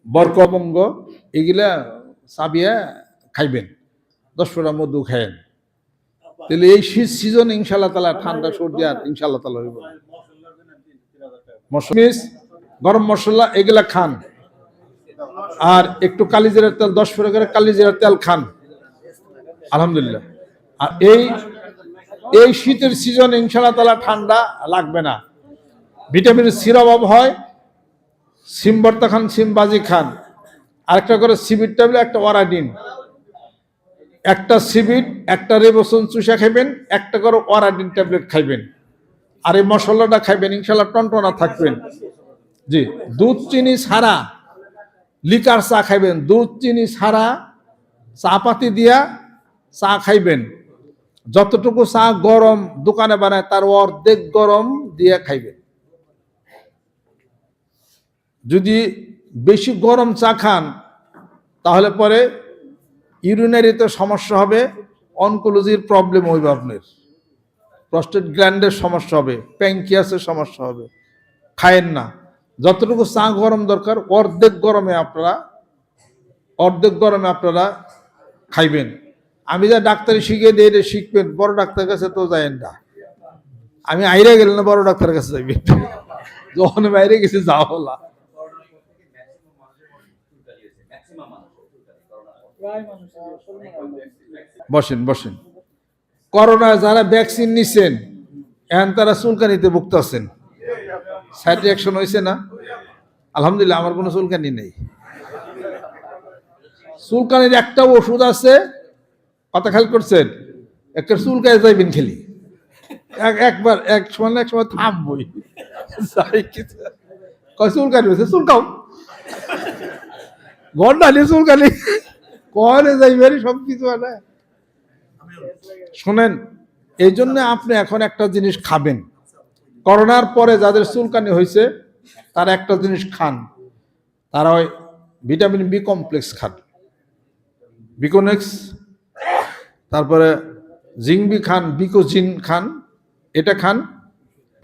বরকবঙ্গ এগুলা চাবিয়া খাইবেন, 10 ফোঁটা মধু খায়েন, তাহলে এই শীত সিজন ইনশাল্লাহ তালা ঠান্ডা সর্দি আর ইনশাল্লাহ তালা হইব। মশমিস, গরম মশলা এগুলা খান, আর একটু কালিজিরার তেল 10 ফোঁটা করে কালিজিরার তেল খান, আলহামদুলিল্লাহ। আর এই শীতের সিজন ইনশাল্লাহ তালা ঠান্ডা লাগবে না। ভিটামিন সির অভাব হয়, সিম ভর্তা খান, সিম বাজি খান, আরেকটা করে সিবিট ট্যাবলেট, একটা ওরাডিন, একটা সিবিট, একটা রেবোসন চুষা খাইবেন, একটা করে ওরাডিন ট্যাবলেট খাইবেন, আর এই মশলাটা খাইবেন, ইনশাল্লাহ টনটনা থাকবেন। জি, দুধ চিনি ছাড়া লিকার চা খাইবেন, দুধ চিনি ছাড়া চা পাতি দিয়া চা খাইবেন, যতটুকু চা গরম দোকানে বানায় তার অর্ধেক গরম দিয়ে খাইবেন। যদি বেশি গরম চা খান তাহলে পরে ইউরিনারিতে সমস্যা হবে, অনকোলজির প্রবলেম হইবে, আপনার প্রস্টেট গ্ল্যান্ডের সমস্যা হবে, প্যাঙ্কিয়াসের সমস্যা হবে। খায়েন না, যতটুকু চা গরম দরকার অর্ধেক গরমে আপনারা খাইবেন। আমি যা ডাক্তারি শিখিয়ে দিয়ে এটা শিখবেন, বড় ডাক্তারের কাছে তো যাইেন না। আমি আইরে গেলে না বড় ডাক্তারের কাছে যাইবেন, যখন বাইরে গেছি যাওয়া হলা। বসেন। করোনায় যারা ভ্যাকসিন নিছেন এখন তারা চুলকানিতে ভুগতেছেন, সাইড রিঅ্যাকশন হয়েছে না? আলহামদুলিল্লাহ, আমার কোনো চুলকানি নেই। চুলকানির একটা ওষুধ আছে, কথা খেয়াল করছেন? একটা চুলকায় যাইবেন খেলি, একবার এক সময় থামবই, চুলকানি হয়েছে চুলকাও, ঘন্টা নিয়ে চুলকানি কনে যাইবেন, সবকিছু আছে। শোনেন, এই জন্য আপনি এখন একটা জিনিস খাবেন, করোনার পরে যাদের চুলকানি হয়েছে তারা একটা জিনিস খান, তারা ওই ভিটামিন বি কমপ্লেক্স খান, বিকোনেক্স, তারপরে জিংবি খান, বিকোজিন খান, এটা খান,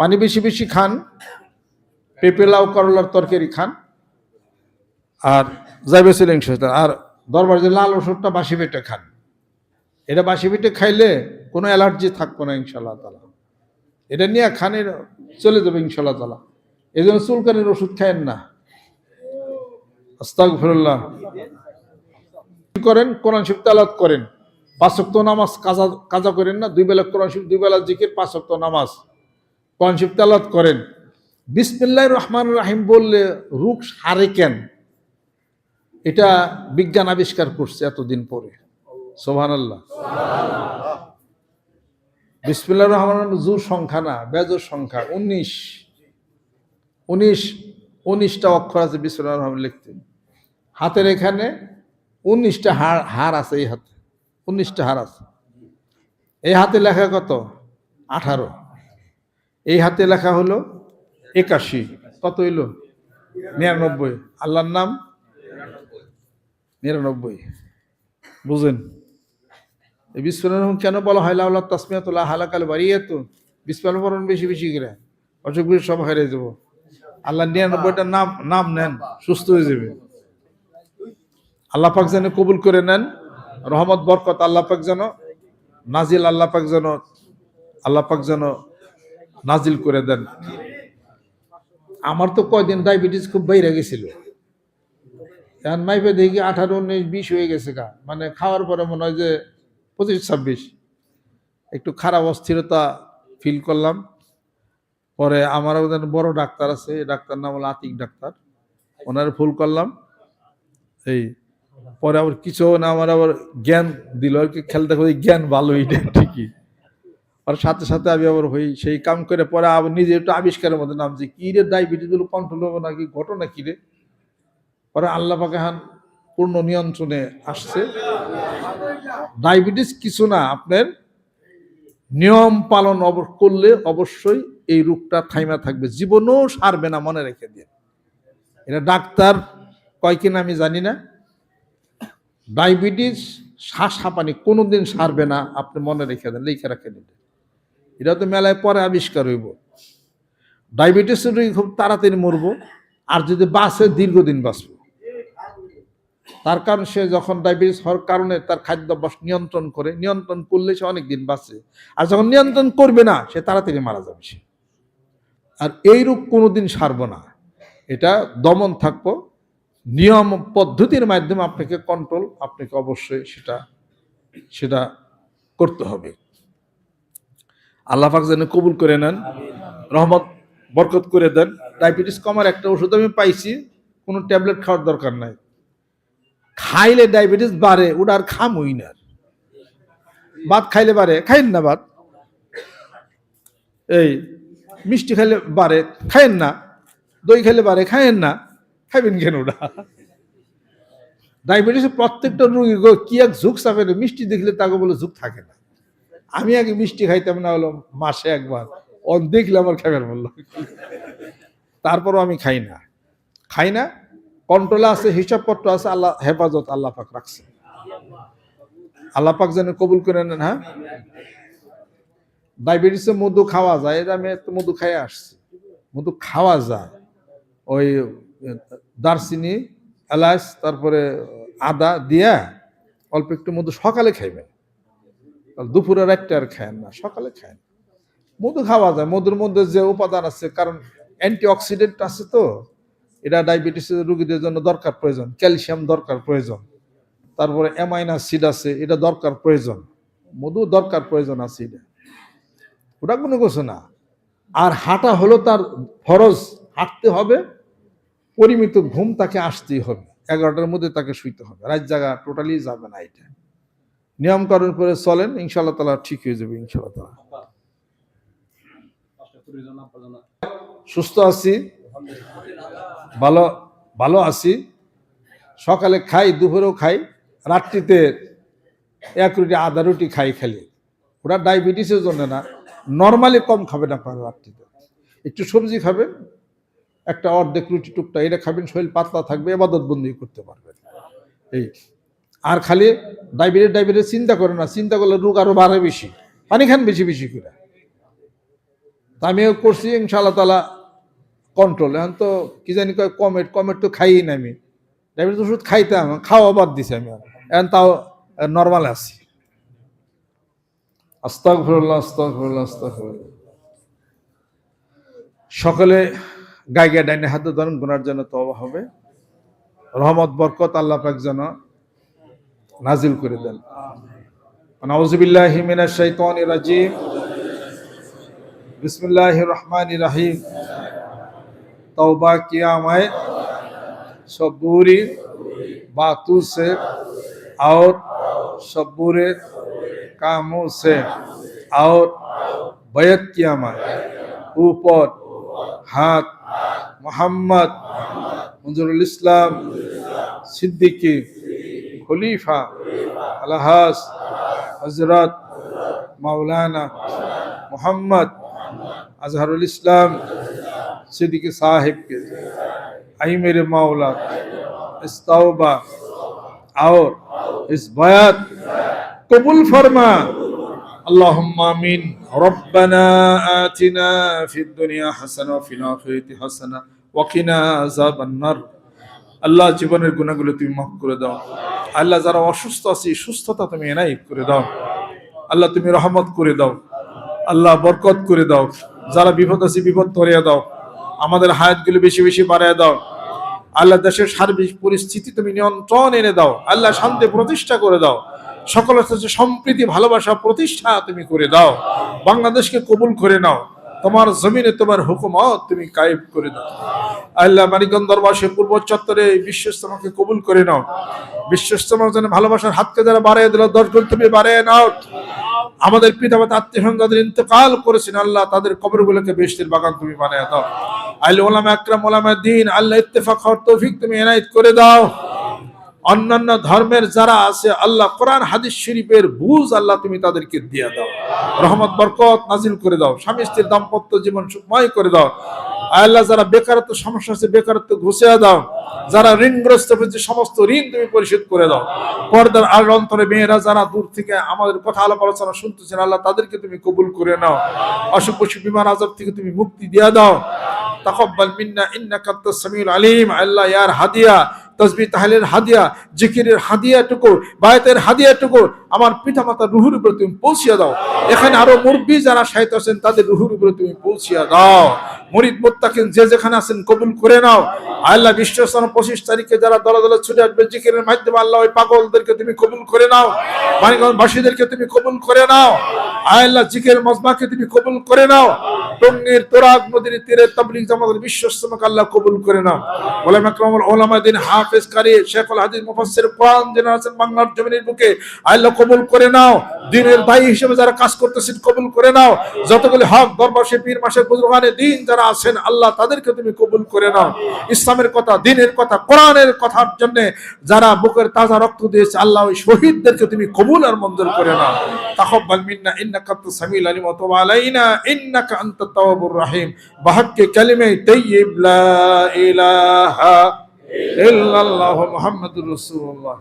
পানি বেশি বেশি খান, পেঁপে লাউ করলার তরকারি খান, আর জাইবেসিলিং, আর দরবার যে লাল ওষুধটা বাসি পেটে খান। এটা বাসি পেটে খাইলে কোনো অ্যালার্জি থাকবো না ইনশাল্লাহ তালা, এটা নিয়ে খানে চলে যাবে ইনশাল্লাহ তালা। এই জন্য চুলকানির ওষুধ খায়েন না। আস্তাগফিরুল্লাহ। করেন, কোরআন শরীফ তেলাওয়াত করেন, 5 ওয়াক্ত নামাজ কাজা করেন না, 2 বেলা কোরআন শরীফ, 2 বেলা জিকির, 5 ওয়াক্ত নামাজ, কোরআন শরীফ তেলাওয়াত করেন। বিসমিল্লাহির রহমানির রহিম বললে রোগ সারে কেন, এটা বিজ্ঞান আবিষ্কার করছে এতদিন পরে। সুবহানাল্লাহ। বিসমিল্লাহির রহমানির রহিম জোর সংখ্যা না, বেজোর সংখ্যা, 19টা অক্ষর আছে বিসমিল্লাহির রহমানির লিখতে। হাতের এখানে 19টা হাড় আছে, এই হাতে 19টা হাড় আছে। এই হাতে লেখা কত? 18। এই হাতে লেখা হলো 81। কত হইল? 99। আল্লাহর নাম 99। বুঝেন এই বিসমিল্লাহির রহমান কেন বলা হয় লাউলা তাসমিয়াতুল্লাহ হালাকাল বারিয়াতু? বিসমিল্লাহ পড়ুন বেশি বেশি করে, অসুখ বিসুখ সব হারিয়ে যাব। আল্লাহ 99টা নাম নেন, সুস্থ হয়ে যাবে। আল্লাহ পাক যেন কবুল করে নেন, রহমত বরকত আল্লাহ পাক যেন নাজিল, আল্লাহ পাক যেন নাজিল করে দেন। আমার তো কয়দিন ডায়াবেটিস খুব বাইরে গেছিল, এখন মাইপে দেখি 18, 19, 20 হয়ে গেছে গা, মানে খাওয়ার পরে মনে হয় যে 25, 26। একটু খারাপ অস্থিরতা ফিল করলাম। পরে আমার বড় ডাক্তার আছে, ডাক্তার নাম হলো আতিক ডাক্তার, ওনার ফুল করলাম। এই পরে আবার কিছু না, আমার আবার জ্ঞান দিল আর কি, খেয়াল দেখো জ্ঞান ভালো, এটা ঠিকই। আর সাথে সাথে আমি আবার হই সেই কাম করে পরে আবার নিজে একটু আবিষ্কারের মধ্যে নামছি, কি রে ডায়াবেটিস গুলো কন্ট্রোল হবে নাকি, ঘটনা কি রে। পরে আল্লাহ পাক এখন পূর্ণ নিয়ন্ত্রণে আসছে। ডায়াবেটিস কিছু না, আপনার নিয়ম পালন করলে অবশ্যই এই রোগটা থাইমা থাকবে, জীবনও সারবে না, মনে রেখে দিন। এটা ডাক্তার কয় কিনা আমি জানি না, ডায়াবেটিস শ্বাস হাঁপানি কোনোদিন সারবে না, আপনি মনে রেখে দেন, লিখে রাখে দিন। এটা তো মেলায় পরে আবিষ্কার হইব। ডায়াবেটিসের রোগী খুব তাড়াতাড়ি মরবো, আর যদি বাঁচে দীর্ঘদিন বাঁচবে। তার কারণ সে যখন ডায়াবেটিস হওয়ার কারণে তার খাদ্যাভ্যাস নিয়ন্ত্রণ করলে সে অনেক দিন বাঁচে। আর যখন নিয়ন্ত্রণ করবে না, সে তাড়াতাড়ি মারা যাবে সে। আর এই রোগ কোনোদিন সারবো না, এটা দমন থাকবো। নিয়ম পদ্ধতির মাধ্যমে আপনাকে কন্ট্রোল, আপনাকে অবশ্যই সেটা করতে হবে। আল্লাহ পাক যেন কবুল করে নেন, রহমত বরকত করে দেন। ডায়াবেটিস কমার একটা ওষুধ আমি পাইছি, কোনো ট্যাবলেট খাওয়ার দরকার নাই। খাইলে ডায়াবেটিস বাড়ে, ওটা আর খামই না। ভাত খাইলে বাড়ে, খাইন না ভাত। এই মিষ্টি খাইলে বাড়ে, খাইন না। দই খাইলে বাড়ে, খাইন না। খাইবেন কেন ওটা? ডায়াবেটিস প্রত্যেকটা রোগী কি এক ঝুঁক চাপে, মিষ্টি দেখলে তাকে বলে ঝুঁক থাকে না। আমি আগে মিষ্টি খাইতাম না, হলো মাসে একবার, দেখলে আমার খাবার বললো। তারপরও আমি খাই না। কন্ট্রোলে আছে, হিসাবপত্র আছে, আল্লাহ হেফাজত আল্লাহ পাক রাখছে। আল্লাহ পাক যেন কবুল করে নেন। হ্যাঁ, ডায়াবেটিসে মধু খাওয়া যায়, এটা আমি মধু খাইয়ে আসছি। মধু খাওয়া যায়, ওই দারচিনি, এলাচ, তারপরে আদা দিয়া অল্প একটু মধু সকালে খাইবেন। দুপুরে রাতটা আর খায়েন না, সকালে খায়েন। মধু খাওয়া যায়, মধুর মধ্যে যে উপাদান আছে, কারণ অ্যান্টিঅক্সিডেন্ট আছে তো, এটা ডায়াবেটিস রোগীদের জন্য দরকার প্রয়োজন। ক্যালসিয়াম দরকার প্রয়োজন, তারপরে অ্যামাইনো অ্যাসিড আছে, এটা দরকার প্রয়োজন। মধু দরকার প্রয়োজন আছে, ওটা কোনো কিছু না। আর হাঁটা হলো তার ফরজ, হাঁটতে হবে। পরিমিত ঘুম তাকে আসতেই হবে, 11টার মধ্যে তাকে শুইতে হবে, রাত জায়গা টোটালি যাবে না। এটা নিয়ম কানুন করে চলেন, ইনশাআল্লাহ তাআলা ঠিক হয়ে যাবে। ইনশাআল্লাহ তাআলা সুস্থ আছি, ভালো আছি। সকালে খাই, দুপুরেও খাই, রাত্রিতে 1 রুটি আধা রুটি খাই। খালি ওটা ডায়াবেটিসের জন্য না, নর্মালি কম খাবেন আপনারা। রাত্রিতে একটু সবজি খাবেন, একটা অর্ধেক রুটি টুকটা এটা খাবেন, শরীর পাতলা থাকবে, ইবাদত বন্দি করতে পারবেন। এই আর খালি ডায়াবেটিস চিন্তা করে না, চিন্তা করলে রোগ আরো বাড়ে বেশি। পানি খান বেশি বেশি করে। আমিও করছি, ইনশাআল্লাহ তাআলা কন্ট্রোল। এখন তো কি জানি কয় কমেট তো খাই না আমি। ডায়াবেটিস ওষুধ খাইতাম, খাওয়া বাদ দিছি আমি, এখন তাও নর্মাল আছি। আস্তাগফিরুল্লাহ, আস্তাগফিরুল্লাহ, আস্তাগফিরুল্লাহ। সকলে গায়ে ডাইনে হাতে ধরেন, গুনার জন্য তওবা হবে। রহমত বরকত আল্লাহ পাক যেন নাজিল করে দেন। আউযু বিল্লাহি মিনাশ শাইতানির রাজিম। বিসমিল্লাহির রহমানির রহিম। तौबा किया मैं सब बुरी बातों से और सब बुरे कामों से, और बैत किया मैं ऊपर हाथ मोहम्मद मंजूरुल इस्लाम सिद्दीकी खलीफा अलहास हजरत मौलाना मोहम्मद अजहरुल इस्लाम सिद्दीकी साहिब के आई मेरे मौला इस तौबा और इस बयात कबूल फरमा। अल्लाहुम्मा आमीन। रब्बना आतिना फिद दुनिया हसना व फिल आखिराति हसना व किना আযাবান নার। আল্লাহ জীবনের গুনাহগুলো তুমি মাফ করে দাও। আল্লাহ যারা অসুস্থ আছে সুস্থতা তুমি এনায়েত করে দাও। আল্লাহ তুমি রহমত করে দাও। আল্লাহ বরকত করে দাও। যারা বিপদ আছে বিপদ ধরিয়ে দাও। আমাদের হায়াতগুলো বেশি বেশি বাড়ায় দাও। আল্লাহ দেশের সার্বিক পরিস্থিতি তুমি নিয়ন্ত্রণ এনে দাও। আল্লাহ শান্তি প্রতিষ্ঠা করে দাও। সকলের সাথে সম্প্রীতি ভালোবাসা প্রতিষ্ঠা তুমি করে দাও। বাংলাদেশকে কবুল করে নাও। তোমার জমিনে তোমার হুকুমত তুমি কায়েম করে দাও। আল্লাহ মানিকগঞ্জ দরবারে পূর্ব চত্বরে বিশ্বস্তমাকে কবুল করে নাও। বিশ্বস্তমার জন্য ভালোবাসার হাতকে যারা বাড়িয়ে দিল, 10 গুণ তুমি বাড়িয়ে নাও। আমাদের পিতামাতা আত্মীয়স্বজন যাদের ইন্তেকাল করেছেন, আল্লাহ তাদের কবরগুলোকে বেহেশতের বাগান তুমি বানিয়ে দাও। আল্লাহ উলামা আকরাম উলামা দ্বীন আল্লাহ ইত্তেফাক হওয়ার তৌফিক তুমি এনায়েত করে দাও। অন্যান্য ধর্মের যারা আছে আল্লাহ কোরআন হাদিস শরীফের বুঝ আল্লাহ তুমি তাদেরকে দিয়ে দাও। রহমত বরকত নাজিল করে দাও। স্বামী স্ত্রীর দাম্পত্য জীবন সুখময় করে দাও। আল্লাহ যারা বেকারত্ব সমস্যা আছে বেকারত্ব ঘুষিয়ে দাও। যারা ঋণগ্রস্ত হয়েছে সমস্ত ঋণ তুমি পরিশোধ করে দাও। পর্দার আর অন্তরে মেয়েরা যারা দূর থেকে আমাদের কথা আলাপ আলোচনা শুনতেছেন, আল্লাহ তাদেরকে তুমি কবুল করে নাও। অসুখ বিসুখ বিমার আযাব থেকে তুমি মুক্তি দিয়ে দাও। তাকাব্বাল মিন্না ইন্নাকা আনতাস সামিউল আলিম। আল্লাহ ইয়ার হাদিয়া, তাসবিহ তাহলিলের হাদিয়া, জিকিরের হাদিয়াটুকু, বায়াতের হাদিয়াটুকু আমার পিতামাতার রুহুর উপরে তুমি পৌঁছিয়ে দাও। এখানে আরো মুরব্বী যারা শায়িত আছেন তাদের রুহুর উপরে তুমি পৌঁছিয়ে দাও। মুরিদ মুত্তাকিন যে যেখানে আছেন কবুল করে নাও। আল্লাহ বিশ্ব 25 তারিখে যারা দলে দলে ছুটে আসবে জিকিরের মাধ্যমে, আল্লাহ ওই পাগলদেরকে তুমি কবুল করে নাও, মানিকগঞ্জবাসীদেরকে তুমি কবুল করে নাও। আল্লাহ জিকির মজমাকে তুমি কবুল করে নাও। টঙ্গীর তোরাগ নদীর তীরে তাবলীগ জামাতের বিশ্ব ইজতেমাকে আল্লাহ কবুল করে নাও। ওলামা ইকরামুল উলামা দ্বীন হাফেজ কারি শেখুল হাদিস মুফাসসির কোরআন যারা আছেন বাংলার জমিনের বুকে, আল্লাহ কবুল করে নাও। দ্বীনের দায়ী হিসেবে যারা কাজ করতেছেন কবুল করে নাও। যতগুলি হক দরবাসী পীর মাসের বুজুর্গানে দ্বীন যারা আছেন আল্লাহ তাদেরকে তুমি কবুল করে নাও। ইসলামের কথা, দ্বীনের কথা, কোরআনের কথার জন্য যারা বুকের তাজা রক্ত দিয়েছে আল্লাহ ওই শহীদদেরকে তুমি কবুল আর মঞ্জুর করে নাও। তাকাব্বাল মিন্না ইন্নাকা আনতাস সামিউল আলিম ওয়া তুব আলাইনা ইন্নাকা আনতাত তাওয়াবুর রহিম। বিহাক্কি কালিমে তাইয়্যিব লা ইলাহা ইল্লাল্লাহু মুহাম্মাদুর রাসূলুল্লাহ।